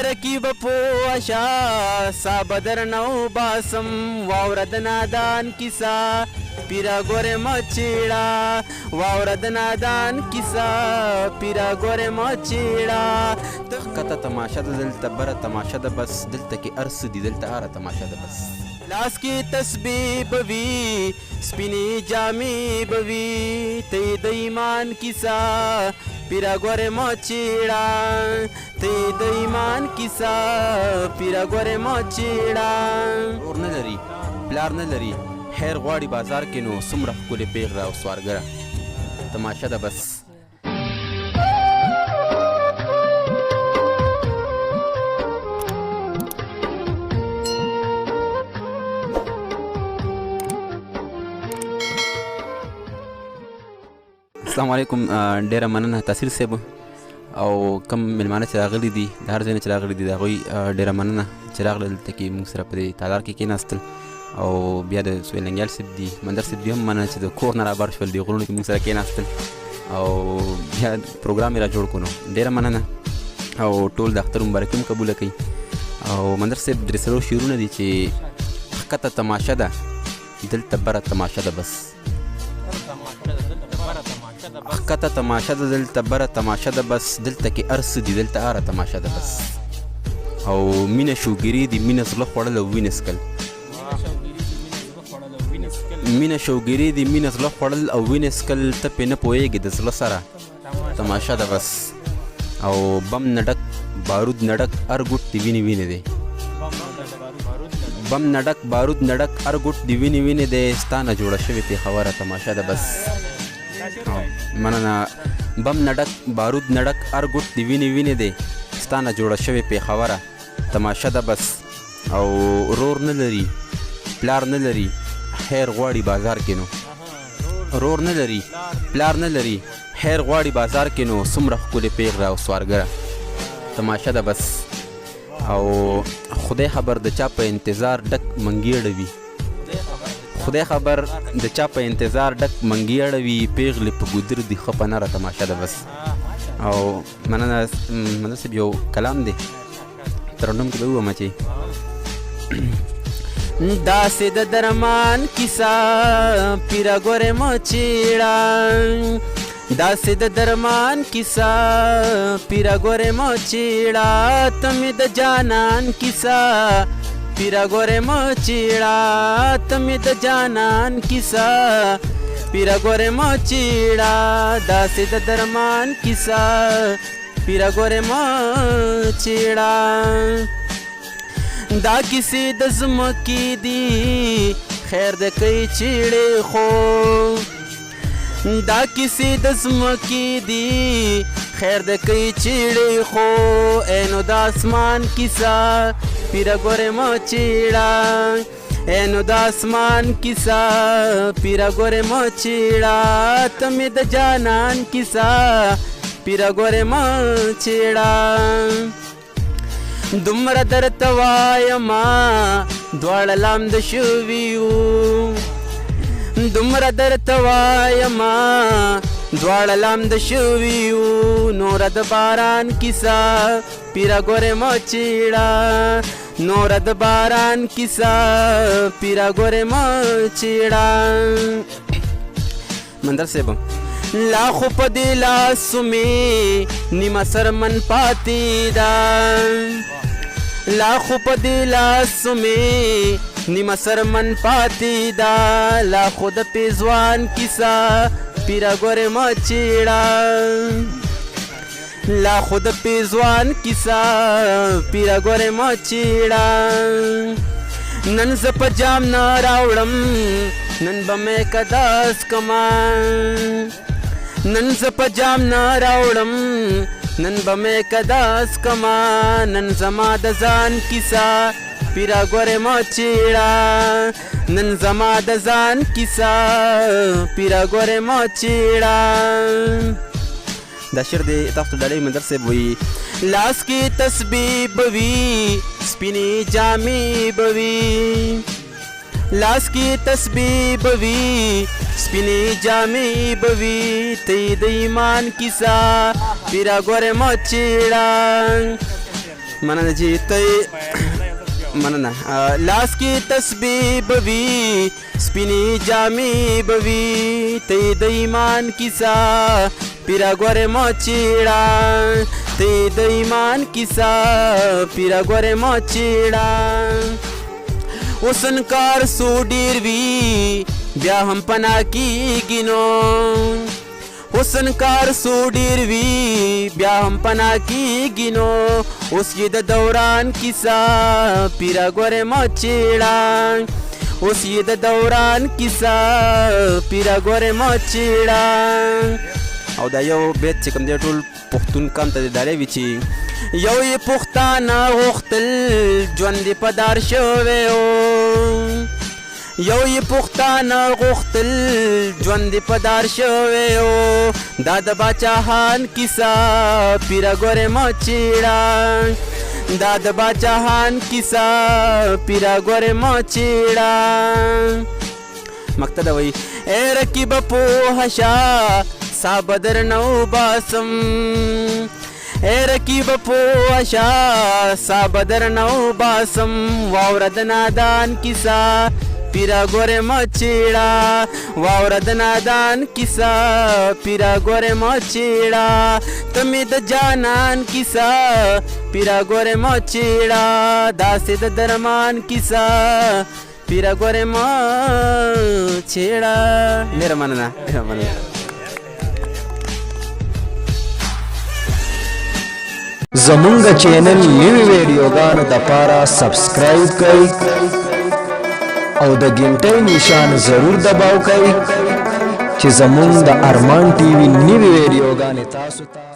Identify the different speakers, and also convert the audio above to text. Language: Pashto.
Speaker 1: رکیب پو اشا سابدر نو باسم واورد نادان کیسا پیرا گور مچیڑا واورد نادان کیسا پیرا گور مچیڑا کته تماشا د دلته بره تماشا د بس دلته کې ارس دي دلته اره تماشا د بس لاس کی تسبیح بوی سپینی جامی بوی تی د ایمان کیسا پیرا گور مچیڑا تی د ایمان کیسا پیرا گور مچیڑا اور نه لري پلار نه لري خیر غواړي بازار کې نو څومره ښکلې پیغله او سوارګره تماشا ده بس السلام علیکم ډیره مننه تاثیر صاحب او کم مېلمانه چې راغلي دي د هر ځای نه چې راغلي دي د هغوی ډیره مننه چې راغله دلته کې موږ سره په دې تالار کې کېناستل او بیا د سهیل ننګیال صاحب دي مندر صاحب دي هم مننه چې د کور نه رابر شول دې غرونو کې موږ سره کېناستل او بیا پروګرام یې را جوړ کړو نو ډیره مننه او ټول د اختر مبارکي هم قبوله کوي او مندر صاحب درې څلور شعرونه دي چې ښکته تماشه ده دلته بره تماشه ده بس ښکته تماشه ده دلته بره تماشه ده بس دلته کې ارس دي دلته اره تماشه ده بس او مینه شوګیري دي مینه زړه خوړل او وینې څکل مینه شوګیري دي مینه زړه خوړل او وینې څکل ته پرې نه پوهېږې د زړه سره تماشه ده بس او بم نه ډک بارود نه ډک هر ګوټ د وینې وینې دی بم نه ډک بارود نه ډک هر ګوټ د وینې وینې دی ستا نه جوړه شوې پېښوره تماشه ده بس مننه بم نه ډک بارود نه ډک هر ګوټ د وینې وینې دی ستا نه جوړه شوې پېښوره تماشه ده بس او رور نه لري پلار نه لري خیر غواړي بازار کې نو رور نه لري پلار نه لري خیر غواړي بازار کې نو څومره ښکلې پیغله او سوارګره تماشه ده بس او خدای خبر د چا په انتظار ډک منګیړه وي خدای خبر د چا په انتظار ډک منګیړه وي پیغلې په ګودر دي ښه په نره تماشه ده بس او مننه مننه صاحب یو کلام دی ترنم کې به ووایم چې داسې د درمان کیسه پیره ګورې مچیړه داسې د درمان کیسه پیره ګورې مچیړه ته مې د جانان کیسه پیره ګورې مچیړه ته مې د جانان کیسه پیره ګورې مچیړه داسې د درمان کیسه پیره ګورې مچیړه دا کیسې د ځمکې دي خیر د کوي چیړې خو دا کیسې د ځمکې دي خیر د کوي چیړې خو اینو د اسمان کیسه پیره ګورې مچیړه اینو د اسمان کیسه پیره ګورې مچیړه ته مې د جانان کیسه پیره ګورې مچیړه دومره درته وایمه دواړه لامده شوي یو دومره درته وایمه دواړه لامده شوي یو نوره د باران کیسه پیره ګورې مچیړه نوره د باران کیسه پیره ګورې مچیړه مندر صاحب لا خو په دې لاسو مې نیمه سرمن پاتې ده لا خو په دې لاسو مې نیمه سرمن پاتې ده لا خو د پیزوان کیسه پیره ګورې مچیړه لا خو د پیزوان کیسه پیره ګورې مچیړه نن زه په جام نه راوړم نن به مې کداس کما نن زه په جام نه راوړم نن به مې کداس کما نن زما د ځان کیسه پیره ګورې مچیړه نن زما د ځان کیسه پیره ګورې مچیړه دا شعر دی تاسو ډالۍ مندر صاحب وایي لاس کې تسبیح به وي سپینې جامې به وي لاس کې تسبیح به وي سپینې جامې به وي ته د ایمان کیسه پیره ګورې مچیړه مننه چې ته مننه لاس کې تسبیح بوي سپینې جامې بوي ته د ایمان کیسه پیرا ګوره مو چیړه ته د ایمان کیسه پیرا ګوره مو چیړه اوسن کار سو ډیر وی بیا هم پنا کیږي نو حسن کار سو ډیر وی بیا هم پنا کیږي نو اوس یې د دوران کیسه پیرا ګوره مو چیړه اوس یې د دوران کیسه پیرا ګوره مو چیړه او دا یو بیت چې کوم دی ټول پښتون کم ته داړې وي چې یو یې پښتانه غوښتل ژوند یې په دار شوی و یو یې پښتانه غوښتل ژوند یې په دار شوی و دا د باچاهان کیسه پیره ګورې مو چیړه دا د باچاهان کیسه پیره ګورې مو چیړه مقصد وایي ای رقیبه پوهه شه سا بدر نو باسم ای رقیبه پوهه شه سا بدر نو باسم واوره د نادان کیسه پیرا ګوره مو چیړه واوره د نادان کیسه پیرا ګوره مو چیړه ته مې د جانان کیسه پیرا ګوره مو چیړه داسې د درمان کیسه پیرا ګوره مو چیړه ډېره مننه ډېره مننه
Speaker 2: زمونږ چینل نوی ویډیوګانو دپاره سبسکرایب کړئ او د ګنټۍ نشان ضرور دباو کړئ چې زمونږ د ارمان ټي وي نوی ویډیوګانې تاسو ته